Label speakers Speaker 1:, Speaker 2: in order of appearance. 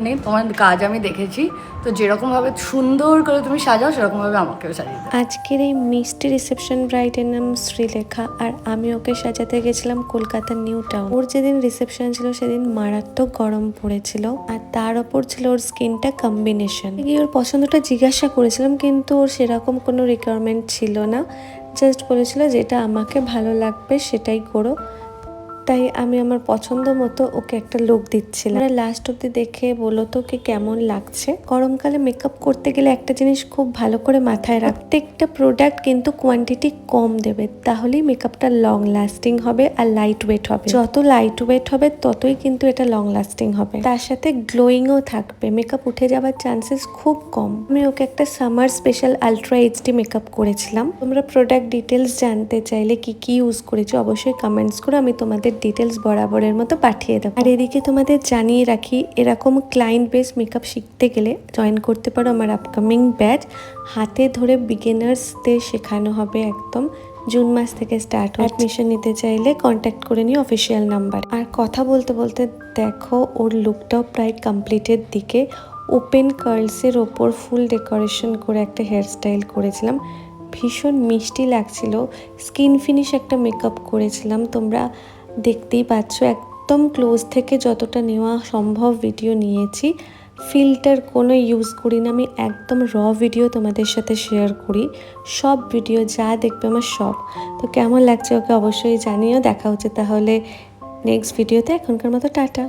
Speaker 1: নেই, তোমার কাজ আমি দেখেছি, তো যেরকমভাবে সুন্দর করে তুমি সাজাও সেরকমভাবে আমাকেও সাজিয়ে দাও।
Speaker 2: আজকের এই মিষ্টি রিসেপশন ব্রাইডের নাম শ্রীলেখা, আর আমি ওকে সাজাতে গেছিলাম কলকাতার নিউ টাউন। ওর যেদিন রিসেপশন ছিল সেদিন মারাত্মক গরম পড়েছিল, আর তার ওপর ছিল ওর স্কিনটা কম্বিনেশন। গিয়ে ওর পছন্দটা জিজ্ঞাসা করেছিলাম, কিন্তু ওর সেরকম কোনো রিকোয়ারমেন্ট ছিল না। জাস্ট বলেছিল যেটা আমাকে ভালো লাগবে সেটাই করো। তাই আমি আমার পছন্দ মতো ওকে একটা লুক দিচ্ছিলাম। লাস্ট অব্দি দেখে বলো তো কি কেমন লাগছে। গরমকালে মেকআপ করতে গেলে একটা জিনিস খুব ভালো করে মাথায় রাখ, প্রত্যেকটা প্রোডাক্ট কিন্তু কোয়ান্টিটি কম দেবে, তাহলেই মেকআপটা লং লাস্টিং হবে আর লাইট ওয়েট হবে। যত লাইট ওয়েট হবে ততই কিন্তু এটা লং লাস্টিং হবে, তার সাথে গ্লোয়িংও থাকবে, মেকআপ উঠে যাওয়ার চান্সেস খুব কম। আমি ওকে একটা summer special ultra HD makeup করেছিলাম। তোমরা প্রোডাক্ট ডিটেলস জানতে চাইলে কি কি ইউজ করেছো অবশ্যই কমেন্টস করো, আমি তোমাদের ডিটেলস বরাবরের মতো পাঠিয়ে দেবো। আর এদিকে তোমাদের জানিয়ে রাখি, এরকম ক্লায়েন্ট বেস মেকআপ শিখতে গেলে জয়েন করতে পারো আমার আপকামিং ব্যাচ। হাতে ধরে বিগিনার্সদের শেখানো হবে একদম। জুন মাস থেকে স্টার্ট হয়। অ্যাডমিশন নিতে চাইলে কন্ট্যাক্ট করে নিও অফিসিয়াল নাম্বার। আর কথা বলতে বলতে দেখো ওর লুকটাও প্রায় কমপ্লিটের দিকে। ওপেন কার্লসের ওপর ফুল ডেকোরেশন করে একটা হেয়ারস্টাইল করেছিলাম, ভীষণ মিষ্টি লাগছিল। স্কিন ফিনিশ একটা মেকআপ করেছিলাম, তোমরা দেখতেই পাচ্ছ একদম ক্লোজ থেকে যতটা নেওয়া সম্ভব ভিডিও নিয়েছি। ফিল্টার কোনো ইউজ করি না, আমি একদম র ভিডিও তোমাদের সাথে শেয়ার করি। সব ভিডিও যা দেখবে আমার সব। তো কেমন লাগছে ওকে অবশ্যই জানিও। দেখা হচ্ছে তাহলে নেক্সট ভিডিওতে। এখনকার মতো টাটা।